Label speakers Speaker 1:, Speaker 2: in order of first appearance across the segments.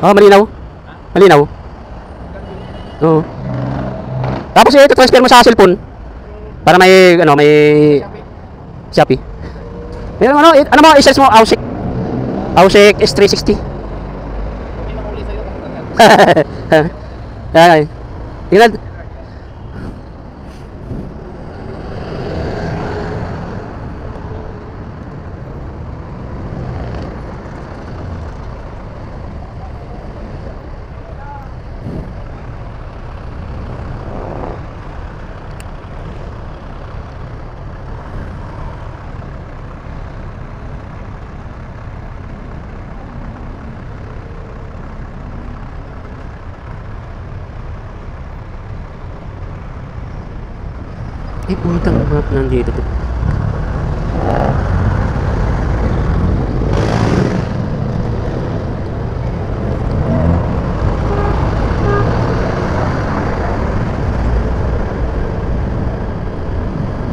Speaker 1: Oh, malinaw. Malinaw. Oo. Tapos transfer mo sa cellphone para may ano, may Shopee. Meron ano, ano mo i-search mo Ausik. Ausik S360. Ay. Tingnan. Eh, putang map nandito to.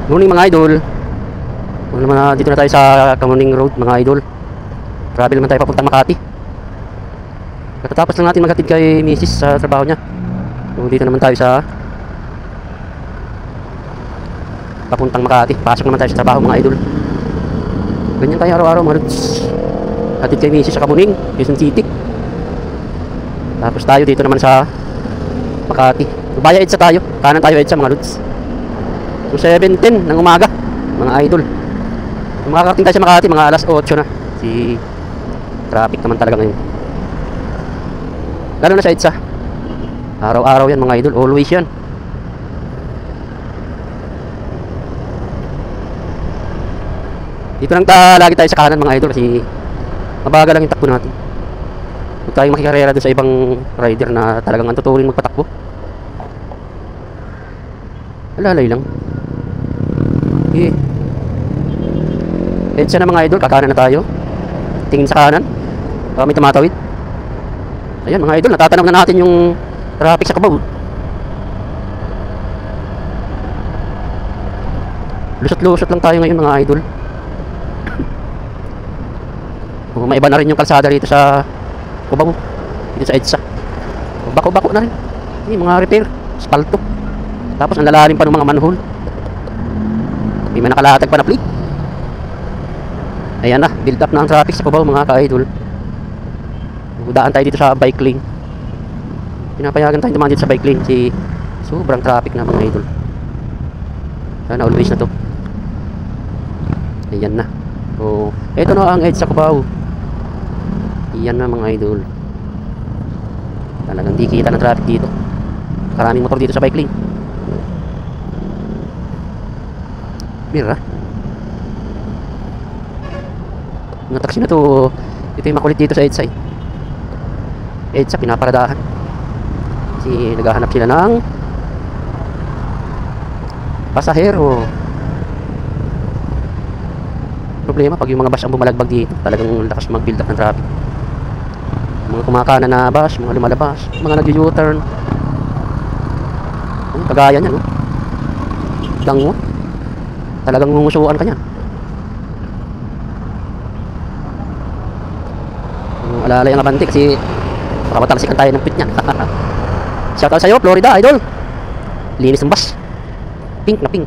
Speaker 1: Morning mga idol. Dito na tayo sa Kamuning Road mga idol. Travel naman tayo papuntang Makati. Katatapos lang natin maghatid kay Mrs. sa trabaho niya. So, dito naman tayo sa papuntang Makati. Pasok naman tayo sa trabaho mga idol. Ganyan tayo araw-araw mga lods. Hatid kay Mrs. sa Kamuning, Quezon City. Tapos tayo dito naman sa Makati. Baya EDSA tayo. Kanan tayo EDSA mga lods. So 7:10 ng umaga mga idol. Kung makakarating tayo sa Makati mga alas 8 na. Si traffic naman talaga ngayon. Lalo na sa EDSA. Araw-araw yan mga idol. Always yan. Dito lang lagi tayo sa kanan mga idol kasi mabagal lang yung takbo natin. Huwag tayong makikarera doon sa ibang rider na talagang ang tuturin magpatakbo. Alalay lang. Okay. EDSA na mga idol, kakanan na tayo. Tingin sa kanan. May tumatawid. Ayan mga idol, natatanaw na natin yung traffic sa Cubao. Lusot-lusot lang tayo ngayon mga idol. Maiba na rin yung kalsada rito sa Cubao. Dito sa EDSA. Bako-bako na rin. Mga repair, spalto. Tapos ang lalalim pa ng mga manhole. May nakalatag pa na plate. Ayan na, build up na ang traffic sa Cubao mga ka-idol. Daan tayo dito sa bike lane. Pinapayagan tayo dumaan dito sa bike lane si sobrang traffic na mga idol. Sana always na to. Ayan na. So, eto na ang EDSA Cubao. Ayan na mga idol. Talagang di kita ng traffic dito. Karaming motor dito sa bike lane. Mira. Mga taxi na to. Ito yung makulit dito sa EDSA. EDSA pinaparadahan. Kasi naghahanap sila ng pasahero. Problema pag yung mga bus ang bumalagbag dito, talagang lakas mag-build up ng traffic. Mga kumakana na bus, mga lumalabas, mga nag-U-turn. Kagaya niyan, no? Dango. Talagang ngumusuan ka niyan. Alalay ang abante kasi baka matalsikan tayo ng pit niyan. Shoutout sa'yo, Florida, idol. Linis ng bus. Pink na pink.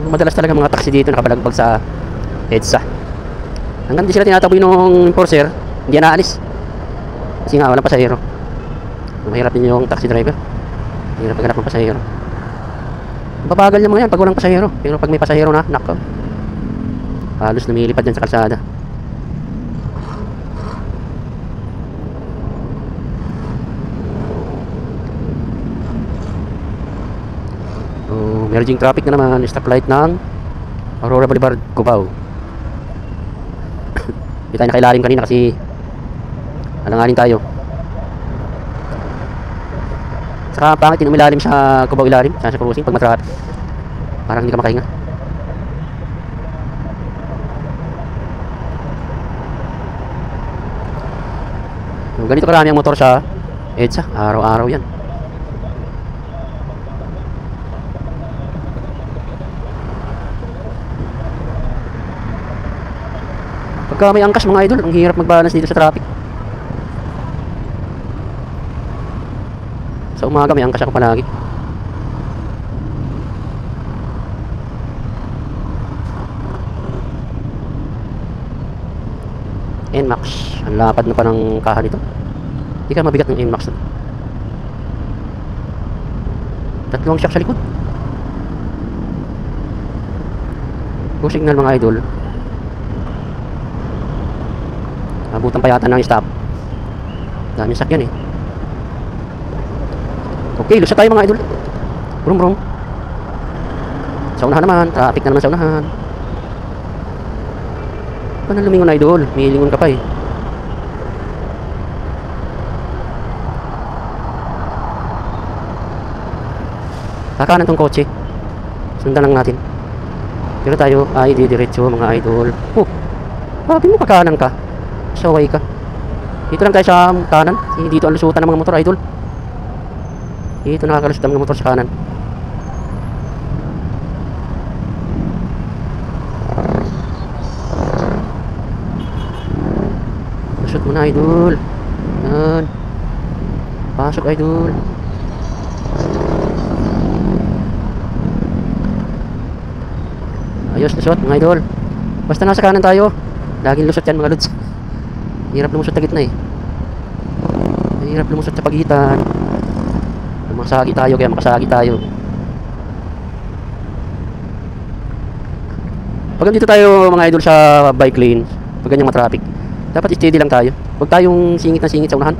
Speaker 1: Madalas talaga mga taxi dito nakabalagbag sa EDSA. Hanggang di sila tinataboy ng enforcer, hindi na naalis. Kasi nga walang pasahero. Mahirap din yung taxi driver. Mahirap paghanap ng pasahero. Babagal niya mga yan pag walang pasahero. Pero pag may pasahero na, nako, halos lumilipad dyan sa kalsada. So, merging traffic na naman. Stoplight ng Aurora Boulevard, Cubao. Hindi tayo nakailalim kanina kasi alanganin tayo. Saka pangit yung umilalim sa Cubao ilalim, sa cruising pag matraffic. Parang hindi ka makahinga. So, ganito karami ang motor sa EDSA, araw-araw yan. Pagka may angkas mga idol, ang hirap mag-balance dito sa traffic. Sa umaga may angkas ako palagi. NMAX, ang lapad na pa ng kaha nito. Hindi ka mabigat ng NMAX. Tatlong shock sa likod. Go signal mga idol. Abutan pa yata ng stop. Daming sakyan eh. Okay, lusa tayo mga idol. Brum brum. Sa unahan naman, traffic na naman sa unahan. Paano lumingon idol? May lingon ka pa eh. Kakanan tong kotse. Sundan lang natin. Pero tayo ay didiretso mga idol. Oh, sabi mo kakanan ka. Saway ka. Dito lang tayo sa kanan. Dito ang lusutan ng mga motor idol. Dito nakakalusot ang mga motor sa kanan. Lusot mo na idol. Yan. Pasok idol. Ayos lusot mga idol. Basta nasa kanan tayo, laging lusot yan mga lods. Hirap lumusot sa gitna eh. Hirap lumusot sa pagitan. Makasagi tayo, kaya makasagi tayo. Pag dito tayo mga idol sa bike lane, pag ganyang matraffic, dapat steady lang tayo. Huwag tayong singit na singit sa unahan.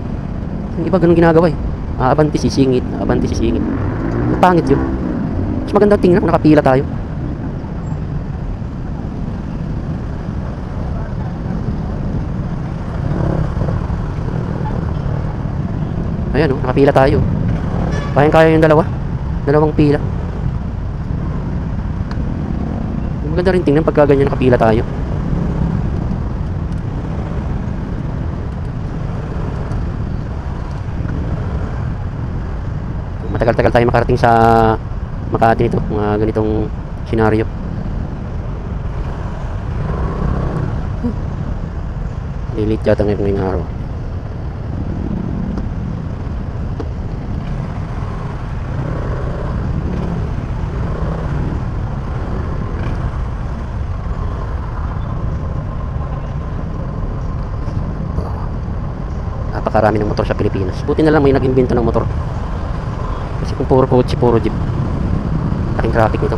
Speaker 1: Yung iba ganun ginagawa eh. Abanti sisingit, abanti sisingit. Pangit yun. Mas maganda tingnan kung nakapila tayo. Ayan o, nakapila tayo. Kayang-kaya yung dalawang pila. Maganda rin tingnan pagka ganyan nakapila tayo. Matagal-tagal tayo makarating sa Makati nito, mga ganitong senaryo. Lilit yata ngayong araw. Napakarami ng motor sa Pilipinas. Buti na lang may nag-imbento ng motor. Kasi kung puro kotse, puro jeep, laking traffic nito.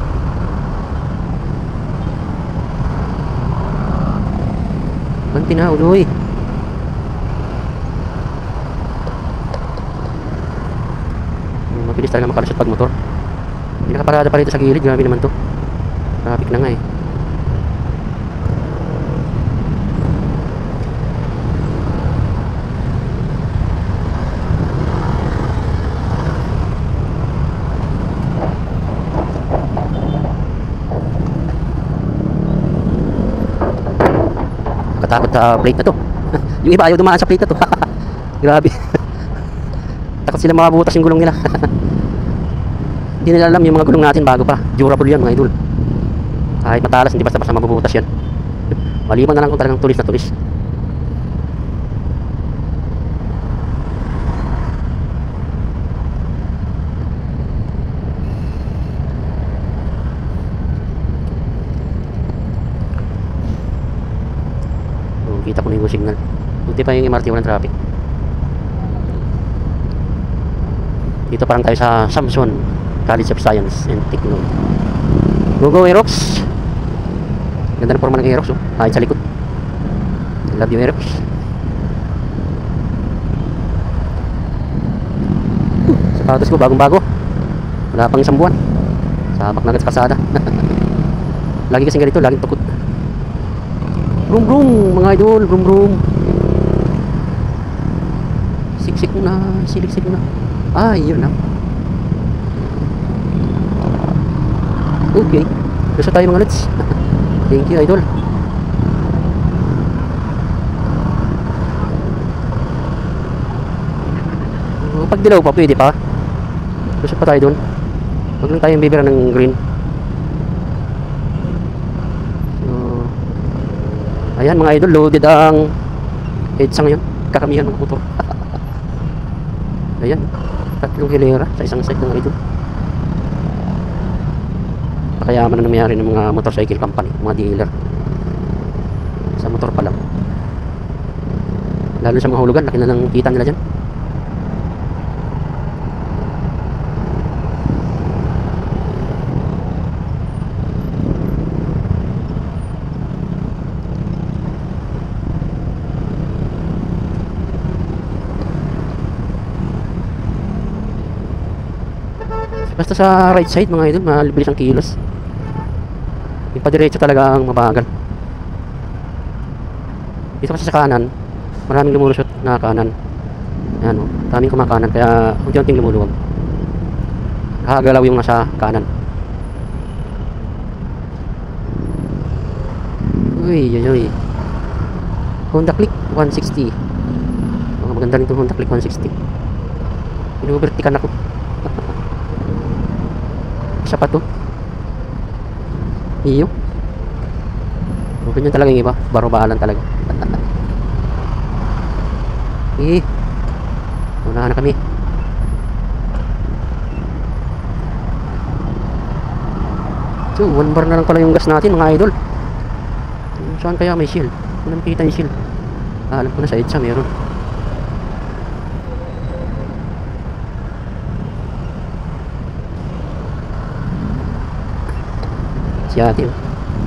Speaker 1: Banti na, uloy. Mabilis talaga makalusot pag motor. Hindi nakaparada pa rito sa gilid. Grabe naman to. Traffic na nga eh. Katakot sa plate na to. Yung iba ayaw dumaan sa plate na to. Grabe. Takot sila mabutas yung gulong nila. Hindi nila alam yung mga gulong natin bago pa. Durable yan mga idol. Kahit matalas hindi basta-basta mabubutas yan. Maliban na lang kung talagang tulis na tulis. Kita ko na yung signal. Buti pa yung MRT walang traffic. Dito parang tayo sa Samson College of Science and Technology. Go go Aerox. Ganda na forma ng Aerox oh. Kahit sa likod. I love you Aerox. Sapatos ko bagong bago. Wala pang isang buwan. Sabak na agad sa kasada. Lagi kasing ganito, laging tukot. Brum brum mga idol, brum brum. Siksik mo na, siliksik mo na. Ay, yun na. Okay, gusto tayo mga lods. Thank you idol. Pag dilaw pa, pwede pa. Gusto pa tayo dun. Huwag lang tayong bibira ng green. Ayan mga idol, loaded ang EDSA ngayon. Karamihan mga motor. Ayan, 3 hilera sa isang side ng idol. Pakayaman na nangyari ng mga motorcycle company, mga dealer. Sa motor pa lang. Lalo sa mga hulugan, laki na ng kita nila dyan. Basta sa right side mga idol, malibilis ang kilos. Yung padiretso talaga ang mabagal. Dito kasi sa kanan, maraming lumulusot na kanan. Ayan o, daming kumakanan, kaya unti-unting lumuluwag. Nakagalaw yung nasa kanan. Uy, uy, uy. Honda Click 160. Maganda rin itong Honda Click 160. Inubertikan ako. Isa pa to. Iyo. Ganyan talaga yung iba. Barubalan talaga. Unahan na kami. So, 1 bar na lang pala yung gas natin mga idol. Saan kaya may shield? Kung nakikita yung shield. Alam ko na sa EDSA meron. Si ate,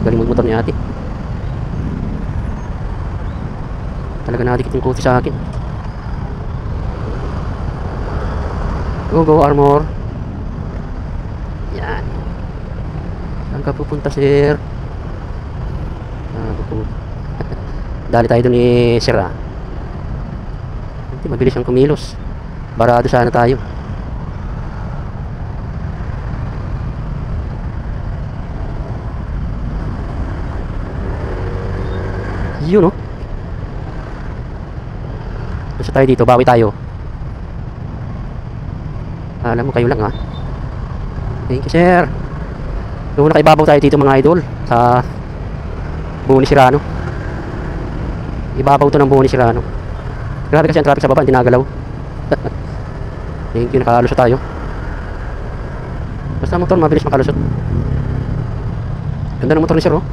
Speaker 1: galing magmotor ni ate. Talaga nadikit yung kotse sa akin. Go go Armor. Yan. Saan ka pupunta sir? Dali tayo dun ni sir ah. Hindi mabilis ang kumilos. Barado sana tayo. Yun, no? Gusto tayo dito, bawi tayo. Alam mo, kayo lang ha. Thank you sir. Doon na kaibabaw tayo dito mga idol, sa Buo ni Sirano. Ibabaw to ng Buo ni Sirano. Grabe kasi ang traffic sa baba, hindi nagalaw. Thank you, nakalusot tayo. Basta motor, mabilis makalusot. Ganda ng motor ni sir oh.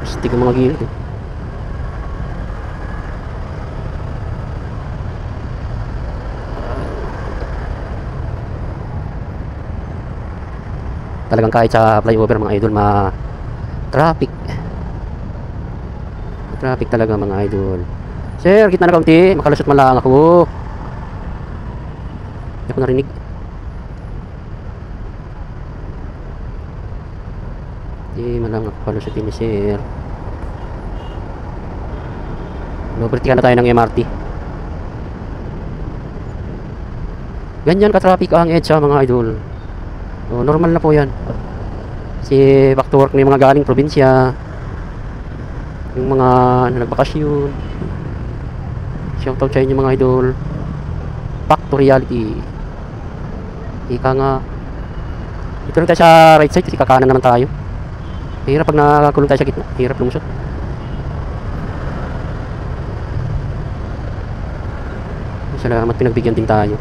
Speaker 1: Stick ang mga gilid eh. Talagang kahit sa flyover mga idol, traffic talaga mga idol. Sir, gitna na kaunti, makalusot man lang ako. Hindi ako narinig. Hindi man lang ako kalusotin ni sir. Lubertikan na tayo ng MRT. Ganyan ka-traffic ang EDSA mga idol. So, normal na po yan. Kasi back to work na yung mga galing probinsya, yung mga nagbakasyon. Shoutout sa inyo mga idol. Back to reality. Ika nga. Dito lang tayo sa right side kasi kakanan naman tayo. Hirap pag nakakulong tayo sa gitna. Hirap lumusot. Salamat, pinagbigyan din tayo.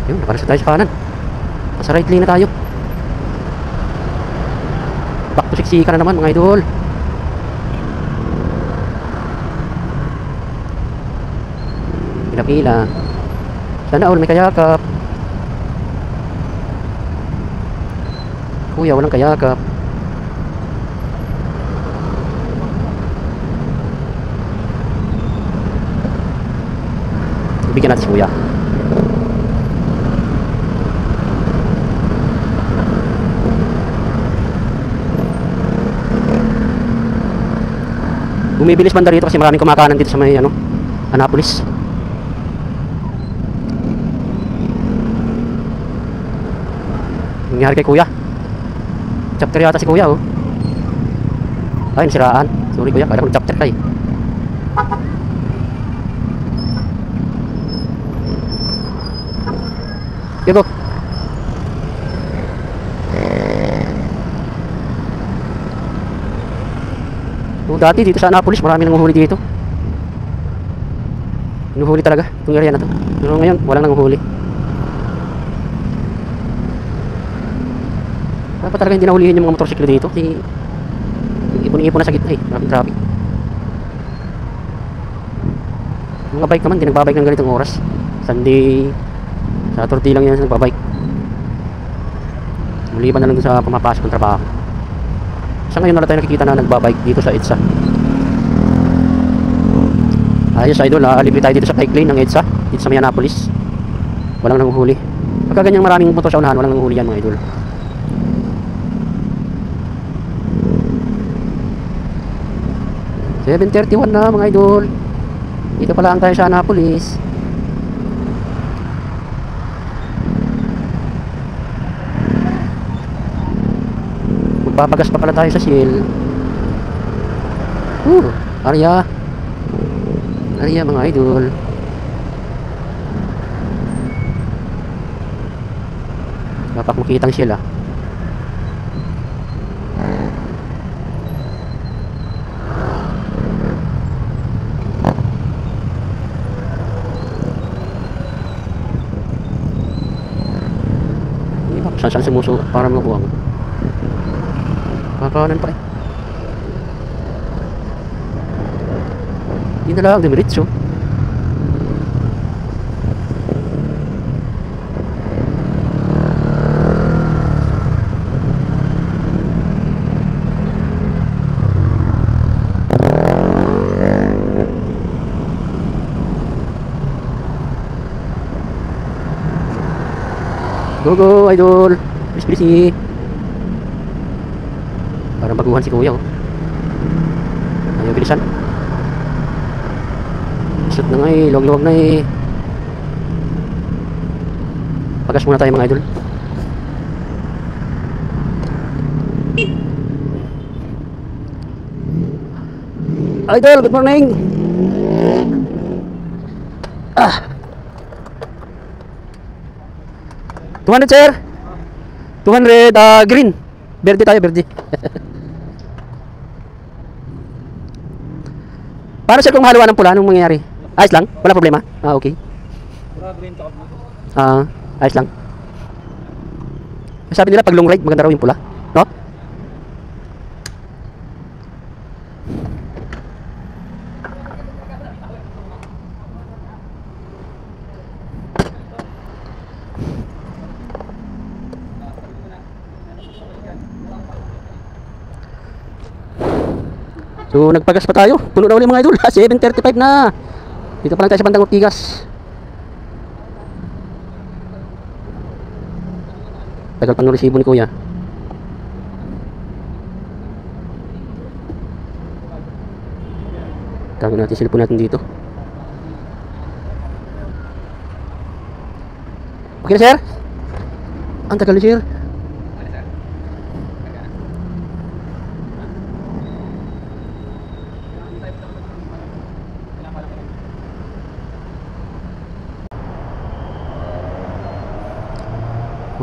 Speaker 1: Yun, nakaras tayo sa kanan. Nasa right lane na tayo. Back to siksika na naman mga idol. Pila-pila. Sana all may kayakap. Kuya, walang kayakap. Bigyan natin si kuya. Bumibilis banda rito kasi maraming kumakanan dito sa may Annapolis. Nangyari kay kuya. Chapter yata si kuya oh. Ay, nasiraan. Sorry kuya, kaya kung chapter kay. Go. dati dito sa Annapolis, marami nanguhuli dito. Hinuhuli talaga itong area na to. Pero ngayon, walang nanguhuli. Dapat talaga hindi nahulihin yung mga motorsiklo dito. Kasi ipon-ipon na sa gitna eh. Maraming traffic. Mga bike naman, hindi nagbabike ng ganitong oras. Sunday, Saturday lang yan sa nagbabike. Maliban na lang dun sa pumapasok ng trabaho. Sa ngayon na tayo nakikita na nagbabike dito sa EDSA. Ayos idol, libre tayo dito sa bike lane ng EDSA dito sa Annapolis. Walang nanguhuli. Pagka ganyang maraming motor sa unahan, walang nanguhuli yan mga idol. $7:31 na mga idol. Dito pala ang tayo sa Annapolis. Magpapagas pa pala tayo sa Shell. Area mga idol. Dapat makitang Shell ah. Saan sumuso para makuha mo. Kakanan pa eh. Hindi na lang dimiritso. Go idol. Please. Parang baguhan si kuya oh. Ayaw bilisan. Isot na nga eh. Luwag na eh. Pagas muna tayo mga idol. Idol, good morning. 200 sir. 200 green. Verde tayo, verde. Paano sir kung mahaluan ng pula? Anong mangyayari? Ayos lang? Wala problema? Okay. Ayos lang. Sabi nila pag long ride maganda raw yung pula, no? So nagpagas pa tayo. Puno na ulit mga idol. 7:35 na. Dito pa lang tayo sa bandang Ortigas. Tagal pang resibo ni kuya. Tago natin cellphone natin dito. Okay na sir? Ang tagal na sir.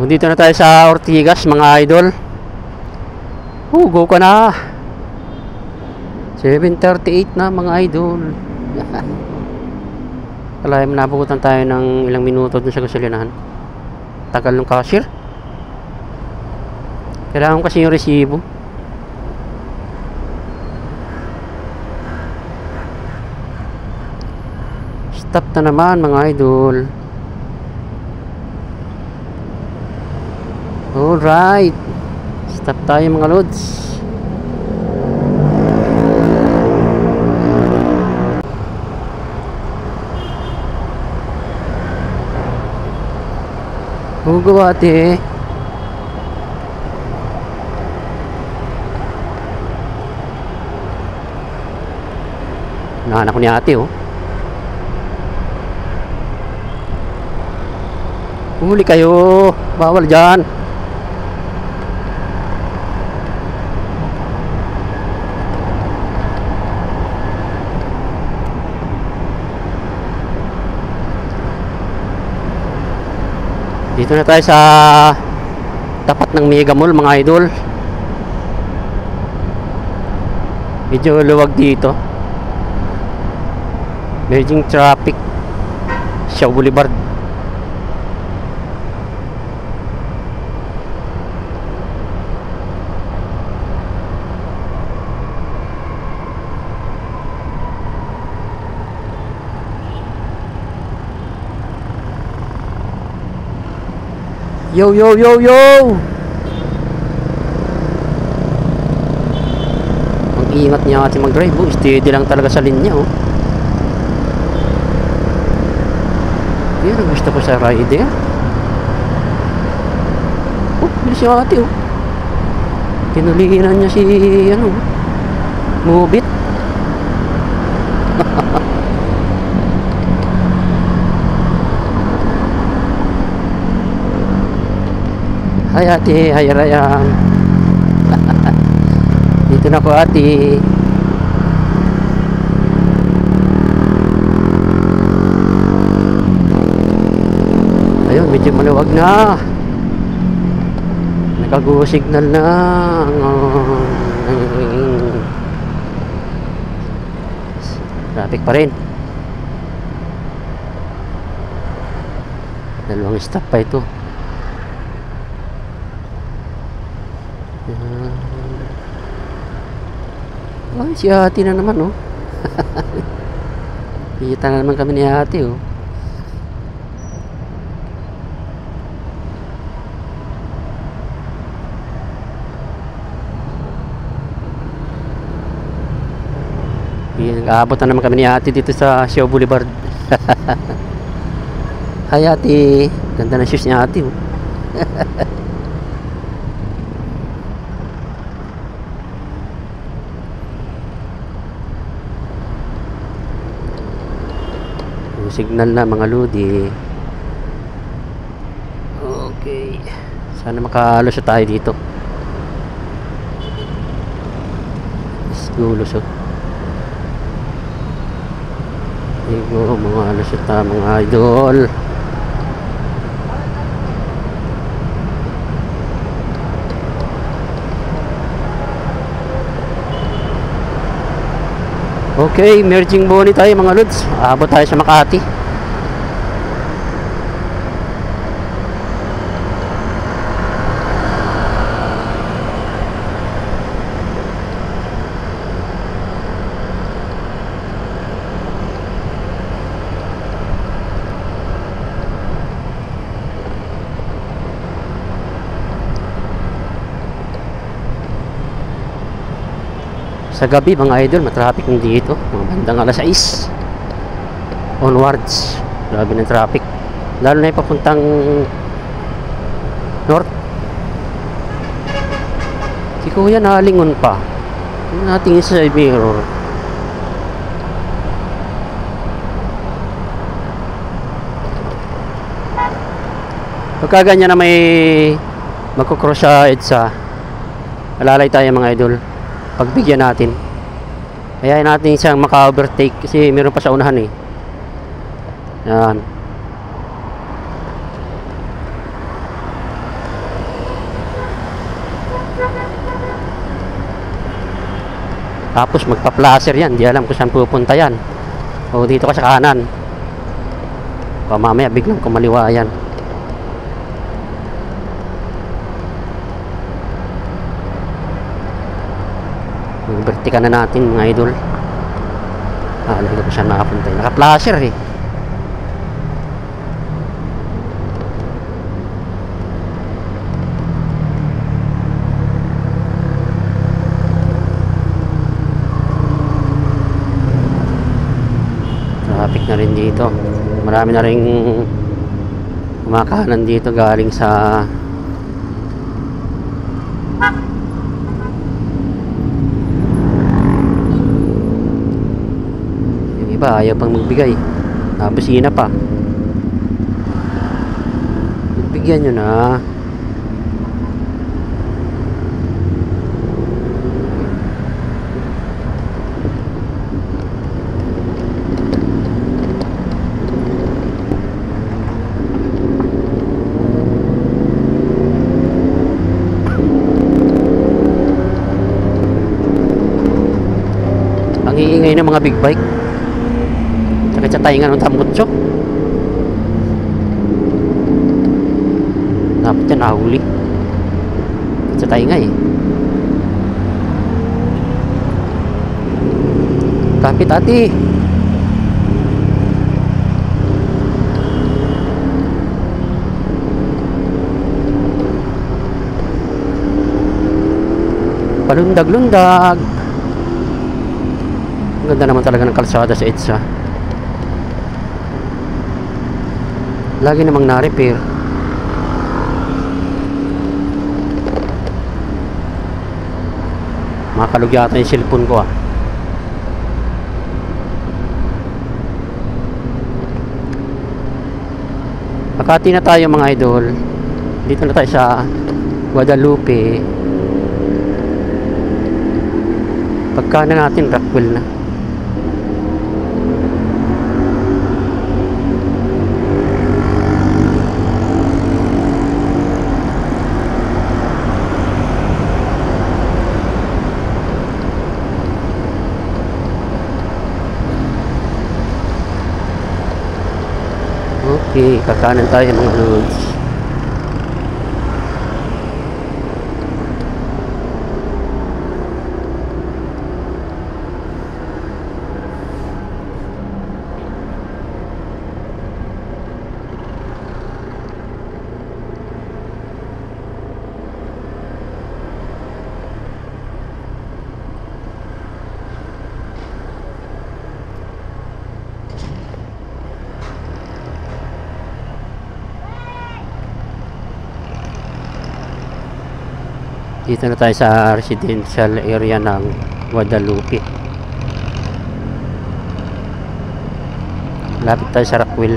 Speaker 1: Dito na tayo sa Ortigas mga idol. Go ka na. 7:38 na mga idol. Kalahin nabukutan tayo ng ilang minuto dun sa gasolinahan. Tagal ng cashier. Kailangan kasi yung resibo. Stop na naman mga idol. Alright. Stop tayo mga lods. Hugo ate. Naanak ko ni ate oh. Huli kayo. Bawal dyan. Dito na tayo sa tapat ng Mega Mall mga idol. Medyo luwag dito. Merging traffic. Shaw Boulevard. Yo, yo, yo, yo! Ang ingat niya ating mag-drive. Oh. Steady lang talaga sa linya. Oh. Yan ang gusto ko sa rider. Oh, bilis yung ate. Oh. Kinuliran niya si ano, Mubit. Hi ate, hi Ryan. Dito na po ate. Ayun, medyo maluwag na. Nakago signal na. Traffic pa rin. Dalawang stop pa ito. Ay, si ate na naman, oh. Kita na naman kami ni ate, oh. Nag-aabot na naman kami ni ate dito sa Shaw Boulevard. Hi ate. Ganda na shoes ni ate, oh. Signal na mga lodi. Okay, sana makalusot tayo dito. Let's go, lusot. Ligo mga lusot na mga idol. Okay, merging boni tayo mga lods. Abot tayo sa Makati. Sa gabi mga idol, matraffic din dito. Mga bandang alas 6 onwards. Grabe ng traffic. Lalo na yung papuntang north. Si kuya nalingon pa. Natingin sa mirror. Pagka ganyan na may magkukross sa EDSA, alalay tayo mga idol. Pagbigyan natin. Kaya natin siyang maka-overtake kasi meron pa sa unahan eh. Yan. Tapos magpa-placer yan. Di alam kung saan pupunta yan. O dito ka sa kanan. O mamaya biglang kumaliwa yan. Vertical na natin mga idol. Alam ko saan makapunta. Naka-flasher eh. Traffic na rin dito. Marami na rin kumakanan dito galing sa iba, ayaw pang magbigay. Busina pa. Bigyan nyo na. ingay ng mga big bike. Sakit sa tainga ng tambutso. Dapat yan nahuli. Sakit sa tainga eh. Kapit ate. Palundag-lundag. Ang ganda naman talaga ng kalsada sa EDSA. Lagi namang na-repair. Makalog yata yung cellphone ko ah. Makati na tayo mga idol. Dito na tayo sa Guadalupe. Pagka na natin Rockwell na. Okay, kakanan tayo mga lods. Dito na tayo sa residential area ng Guadalupe. Lapit tayo sa Rockwell.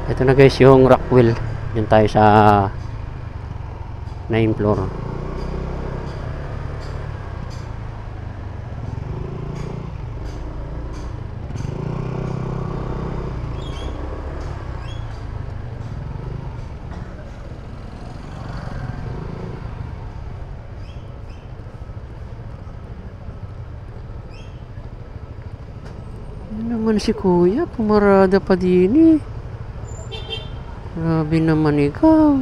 Speaker 1: Ito na guys yung Rockwell. Diyan tayo sa 9th floor. Ano naman si kuya, pumarada pa din eh. Grabe naman ikaw.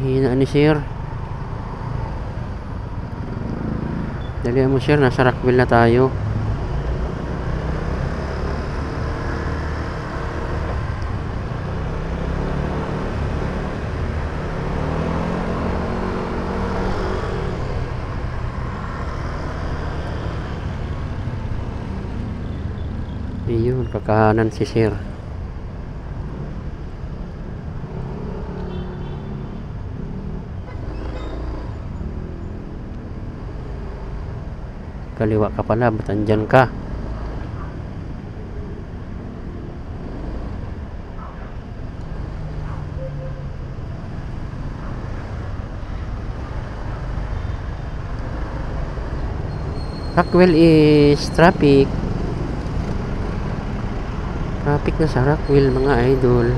Speaker 1: Hina ni sir. Dali mo sir, nasa Rockwell na tayo. Ayun, kakahanan si sir. Kaliwa ka pala, ba't andyan ka? Rockwell is traffic. Traffic na sa Rockwell mga idol.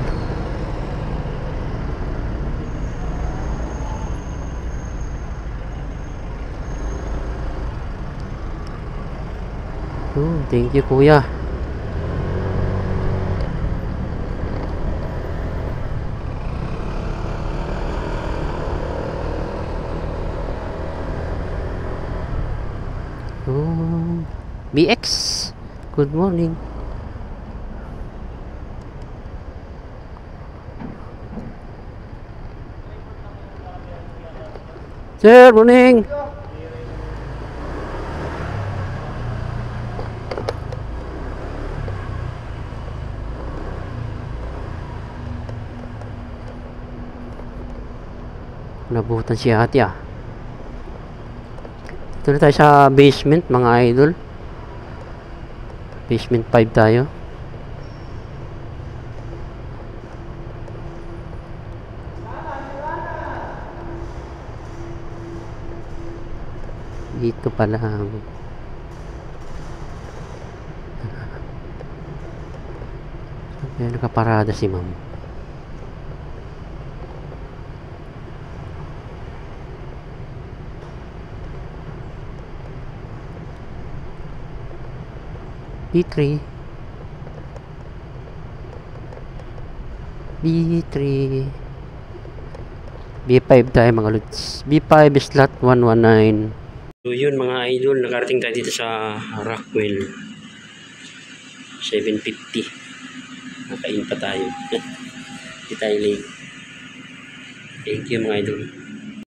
Speaker 1: Oh, thank you kuya. Oh, BX. Good morning. Sir, morning. Nabutan si ate ah. Dito na tayo sa basement mga idol. Basement 5 tayo. Dito pa lang. Ayan, nakaparada si ma'am. B3 B5 tayo mga lods. B5 slot 119. So yun mga idol, nakarating tayo dito sa Rockwell 750. Nakain pa tayo. Hindi tayo late. Thank you mga idol.